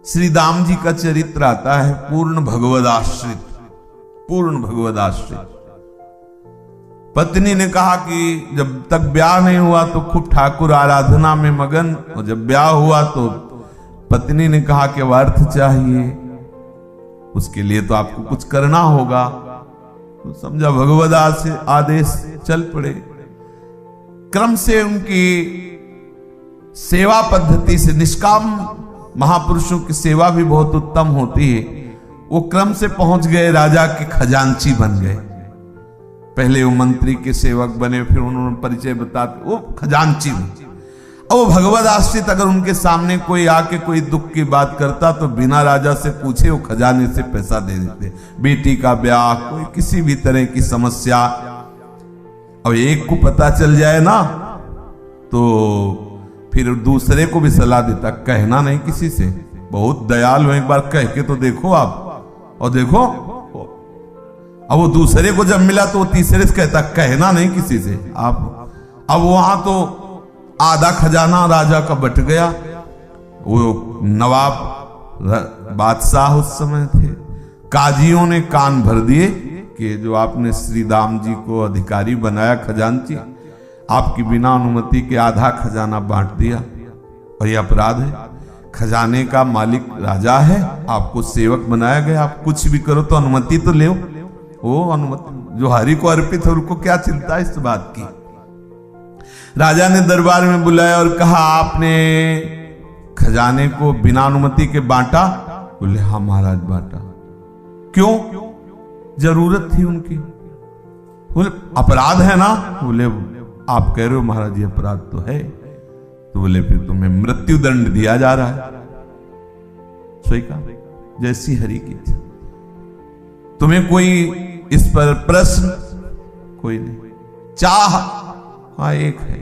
श्री दाम जी का चरित्र आता है पूर्ण भगवदाश्रित, पूर्ण भगवदाश्रित। पत्नी ने कहा कि जब तक ब्याह नहीं हुआ तो खूब ठाकुर आराधना में मगन, और जब ब्याह हुआ तो पत्नी ने कहा कि अब अर्थ चाहिए, उसके लिए तो आपको कुछ करना होगा। तो समझा भगवद से आदेश, चल पड़े। क्रम से उनकी सेवा पद्धति से, निष्काम महापुरुषों की सेवा भी बहुत उत्तम होती है, वो क्रम से पहुंच गए राजा के खजांची बन गए। पहले वो मंत्री के सेवक बने, फिर उन्होंने परिचय बताते वो खजांची बने। और वो भगवद आश्रित अगर उनके सामने कोई आके कोई दुख की बात करता तो बिना राजा से पूछे वो खजाने से पैसा दे देते। बेटी का ब्याह, कोई किसी भी तरह की समस्या, अब एक को पता चल जाए ना तो फिर दूसरे को भी सलाह देता, कहना नहीं किसी से, बहुत दयालु, एक बार कह के तो देखो आप, और देखो। अब वो दूसरे को जब मिला तो वो तीसरे से कहता, कहना नहीं किसी से आप। अब वहां तो आधा खजाना राजा का बट गया। वो नवाब बादशाह उस समय थे, काजियों ने कान भर दिए कि जो आपने श्री दाम जी को अधिकारी बनाया खजांची, आपकी बिना अनुमति के आधा खजाना बांट दिया और यह अपराध है। खजाने का मालिक राजा है, आपको सेवक बनाया गया, आप कुछ भी करो तो अनुमति तो ले। वो अनुमति जो हरि को अर्पित है उनको क्या चिंता इस बात की। राजा ने दरबार में बुलाया और कहा, आपने खजाने को बिना अनुमति के बांटा? बोले हाँ महाराज बांटा। क्यों? जरूरत थी उनकी। बोले अपराध है ना? बोले आप कह रहे हो महाराज ये अपराध तो है। तो बोले फिर तुम्हें मृत्यु दंड दिया जा रहा है। स्वीकार, जैसी हरि की इच्छा। तुम्हें कोई इस पर प्रश्न? कोई नहीं। चाह? हाँ एक है,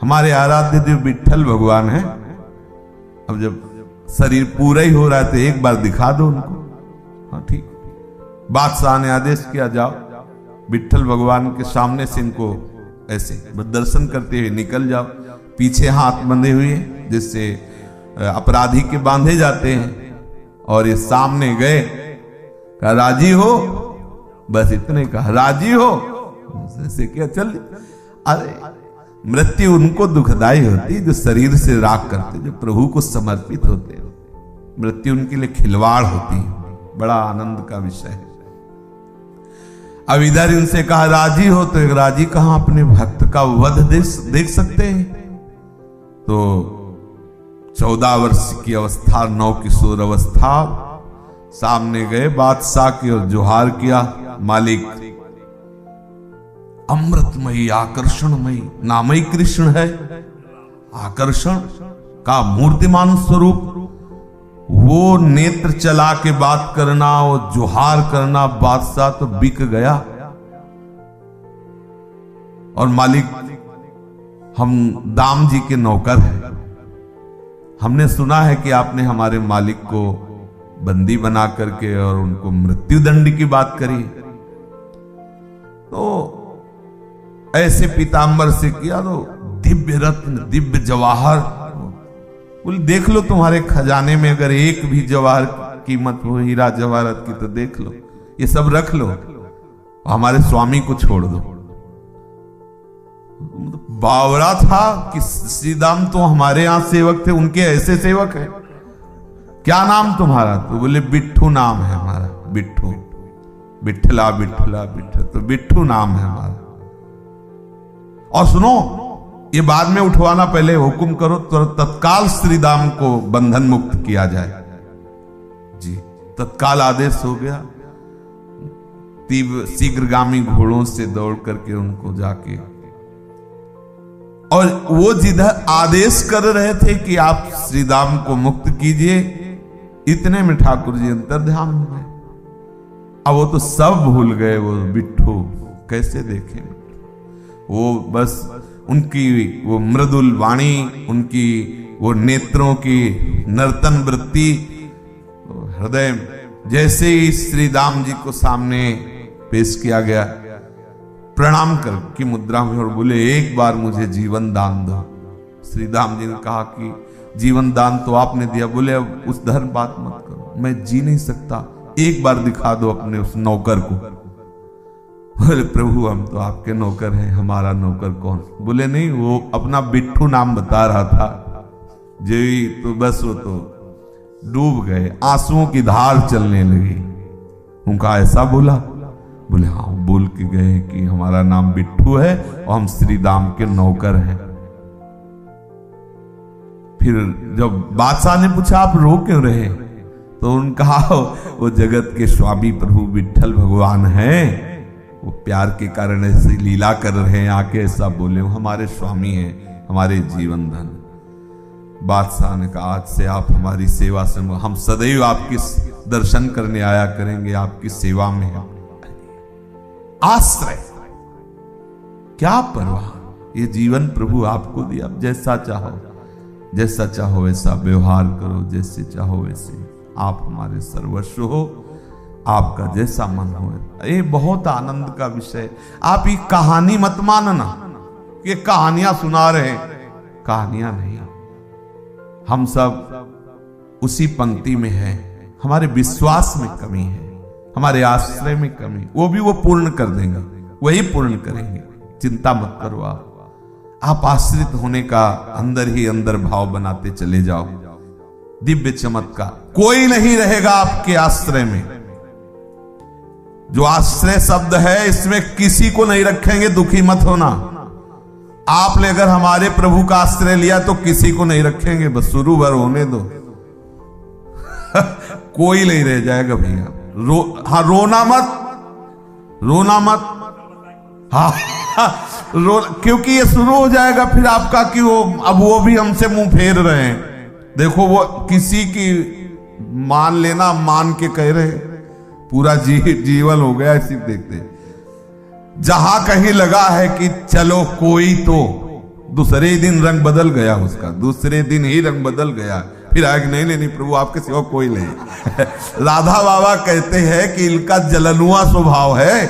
हमारे आराध्य देव विट्ठल भगवान है। अब जब शरीर पूरा ही हो रहा है तो एक बार दिखा दो उनको। हाँ ठीक। बादशाह ने आदेश किया, जाओ विट्ठल भगवान के सामने से इनको ऐसे दर्शन करते हुए निकल जाओ। पीछे हाथ बंधे हुए जिससे अपराधी के बांधे जाते हैं, और ये सामने गए, कहा राजी हो? बस इतने कहा, राजी हो? ऐसे क्या चल। अरे मृत्यु उनको दुखदाई होती जो शरीर से राग करते, जो प्रभु को समर्पित होते। मृत्यु उनके लिए खिलवाड़ होती है, बड़ा आनंद का विषय है। अब इधर इनसे कहा राजी हो, तो एक राजी कहां अपने भक्त का वध देख सकते हैं। तो 14 वर्ष की अवस्था, नौ किशोर अवस्था, सामने गए बादशाह की और जोहार किया, मालिक अमृतमयी आकर्षणमयी नामई कृष्ण है। आकर्षण का मूर्तिमान स्वरूप, वो नेत्र चला के बात करना, वो जोहार करना, बादशाह तो बिक गया। और मालिक हम दाम जी के नौकर हैं, हमने सुना है कि आपने हमारे मालिक को बंदी बना करके और उनको मृत्यु दंड की बात करी। तो ऐसे पीतांबर से किया तो दिव्य रत्न, दिव्य जवाहर, बोले देख लो तुम्हारे खजाने में अगर एक भी जवाहर कीमत हो, हीरा जवाहरत की, तो देख लो, ये सब रख लो, हमारे स्वामी को छोड़ दो। बावड़ा था कि श्रीदाम तो हमारे यहां सेवक थे, उनके ऐसे सेवक है। क्या नाम तुम्हारा? तो बोले बिट्ठू नाम है हमारा। बिट्ठू, बिट्ठला बिट्ठला बिट्ठल, तो बिट्ठू नाम है हमारा। और सुनो, ये बाद में उठवाना, पहले हुक्म करो तो तत्काल श्रीदाम को बंधन मुक्त किया जाए। जी, तत्काल आदेश हो गया। तीव्र शीघ्रगामी घोड़ों से दौड़ करके उनको जाके, और वो जिधर आदेश कर रहे थे कि आप श्रीदाम को मुक्त कीजिए, इतने में ठाकुर जी अंतर्ध्यान हो गए। अब वो तो सब भूल गए, वो बिट्ठू कैसे देखें। वो बस उनकी वो मृदुल वाणी, उनकी वो नेत्रों की नर्तन वृत्ति, हृदय जैसे ही श्री दाम जी को सामने पेश किया गया, प्रणाम कर की मुद्रा में और बोले एक बार मुझे जीवन दान दो। श्री दाम जी ने कहा कि जीवन दान तो आपने दिया। बोले अब उस धर्म बात मत करो, मैं जी नहीं सकता, एक बार दिखा दो अपने उस नौकर को। बोले प्रभु हम तो आपके नौकर हैं, हमारा नौकर कौन? बोले नहीं, वो अपना बिट्ठू नाम बता रहा था, जी तो बस वो तो डूब गए, आंसुओं की धार चलने लगी। उनका ऐसा बोला? बोले हाँ, बोल के गए कि हमारा नाम बिट्ठू है और हम श्री राम के नौकर हैं। फिर जब बादशाह ने पूछा आप रो क्यों रहे, तो उनका वो जगत के स्वामी प्रभु विठ्ठल भगवान हैं, वो प्यार के कारण ऐसी लीला कर रहे हैं, आके ऐसा बोले, वो हमारे स्वामी हैं, हमारे जीवन धन। बादशाह ने कहा आज से आप हमारी सेवा से, हम सदैव आपकी दर्शन करने आया करेंगे, आपकी सेवा में है। आश्रय, क्या परवाह, ये जीवन प्रभु आपको दिया, जैसा चाहो वैसा व्यवहार करो, जैसे चाहो वैसे, आप हमारे सर्वस्व हो, आपका जैसा मन हो। ये बहुत आनंद का विषय। आप ये कहानी मत मानना, ये कहानियां सुना रहे, कहानियां नहीं। हम सब उसी पंक्ति में हैं, हमारे विश्वास में कमी है, हमारे आश्रय में कमी, वो भी वो पूर्ण कर देंगे, वही पूर्ण करेंगे, चिंता मत करो। आप आश्रित होने का अंदर ही अंदर भाव बनाते चले जाओ। दिव्य चमत्कार, कोई नहीं रहेगा आपके आश्रय में। जो आश्रय शब्द है इसमें किसी को नहीं रखेंगे, दुखी मत होना। आपने अगर हमारे प्रभु का आश्रय लिया तो किसी को नहीं रखेंगे, बस शुरू भर होने दो। कोई नहीं रह जाएगा भैया। हाँ, रोना मत। हाँ क्योंकि ये शुरू हो जाएगा फिर आपका कि वो अब वो भी हमसे मुंह फेर रहे हैं। देखो वो किसी की मान लेना, मान के कह रहे, पूरा जीवन हो गया इसी देखते। जहां कहीं लगा है कि चलो कोई, तो दूसरे ही दिन रंग बदल गया उसका, दूसरे दिन ही रंग बदल गया। फिर आगे नहीं प्रभु आपके सिवा कोई नहीं। राधा बाबा कहते हैं कि इनका जलनुआ स्वभाव है,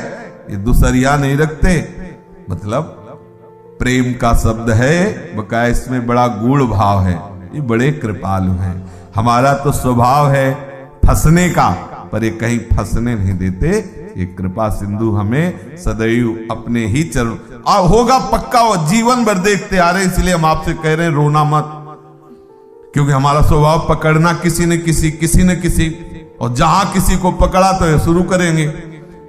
ये दूसरिया नहीं रखते। मतलब प्रेम का शब्द है, बकाया इसमें बड़ा गूढ़ भाव है, ये बड़े कृपालु हैं। हमारा तो स्वभाव है फंसने का, पर ये कहीं फंसने नहीं देते। ये कृपा सिंधु हमें सदैव अपने ही चरण, और होगा पक्का, वो जीवन भर देखते आ रहे, इसलिए हम आपसे कह रहे हैं रोना मत, क्योंकि हमारा स्वभाव पकड़ना किसी न किसी, और जहां किसी को पकड़ा तो ये शुरू करेंगे।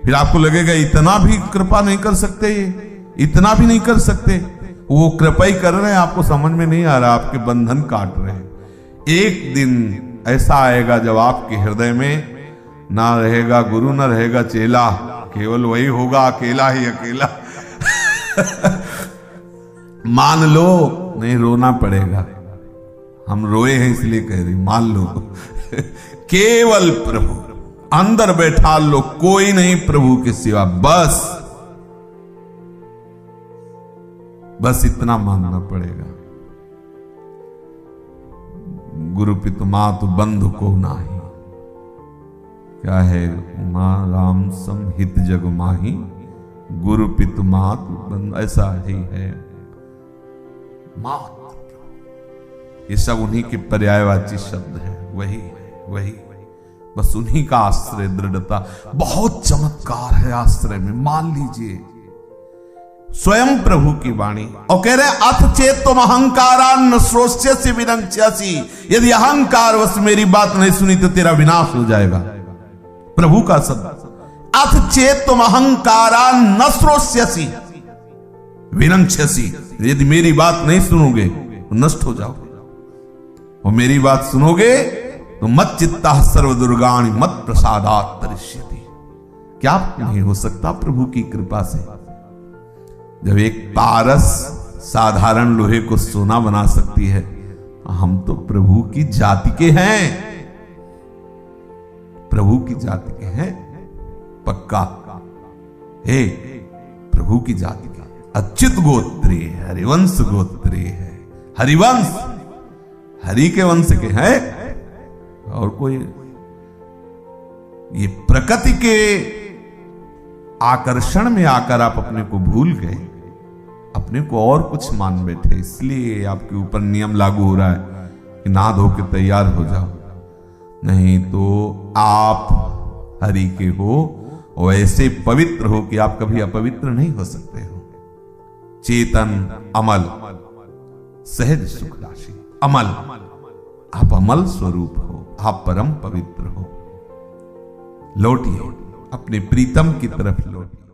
फिर आपको लगेगा इतना भी कृपा नहीं कर सकते, ये इतना भी नहीं कर सकते। वो कृपा ही कर रहे हैं, आपको समझ में नहीं आ रहा, आपके बंधन काट रहे हैं। एक दिन ऐसा आएगा जब आपके हृदय में ना रहेगा गुरु, ना रहेगा चेला, केवल वही होगा, अकेला ही अकेला। मान लो, नहीं रोना पड़ेगा, हम रोए हैं इसलिए कह रही, मान लो। केवल प्रभु अंदर बैठा लो, कोई नहीं प्रभु के सिवा, बस इतना मानना पड़ेगा। गुरु पितु मातु बंधु को नाही, क्या है उमा राम समहित जग माही, गुरु पितु मातु बंधु, ऐसा ही है। मात, ये सब उन्हीं के पर्यायवाची शब्द है, वही बस उन्हीं का आश्रय, दृढ़ता। बहुत चमत्कार है आश्रय में, मान लीजिए स्वयं प्रभु की वाणी। और कह रहे अथ चेत तुम अहंकारान श्रोष्यसि विनश्यसि, यदि अहंकार वश मेरी बात नहीं सुनी तो तेरा विनाश हो जाएगा। प्रभु का शब्द, अथ चेत तुम अहंकारान न श्रोष्यसि विनश्यसि, यदि मेरी बात नहीं सुनोगे तो नष्ट हो जाओगे, और मेरी बात सुनोगे तो मत चित्ता सर्व दुर्गाणि मत प्रसादात् तरिष्यति। क्या नहीं हो सकता प्रभु की कृपा से? जब एक पारस साधारण लोहे को सोना बना सकती है, हम तो प्रभु की जाति के हैं, प्रभु की जाति के हैं पक्का। हे प्रभु की जाति के, अच्युत गोत्री है, हरिवंश गोत्री है, हरिवंश हरि के वंश के हैं। और कोई ये प्रकृति के आकर्षण में आकर आप अपने को भूल गए, अपने को और कुछ मान बैठे, इसलिए आपके ऊपर नियम लागू हो रहा है कि नहा धो के तैयार हो जाओ, नहीं तो आप हरि के हो वैसे पवित्र हो कि आप कभी अपवित्र नहीं हो सकते हो। चेतन अमल सहज सुख राशि, अमल, आप अमल स्वरूप हो, आप परम पवित्र हो। लौटिए अपने प्रीतम की तरफ लौटिए।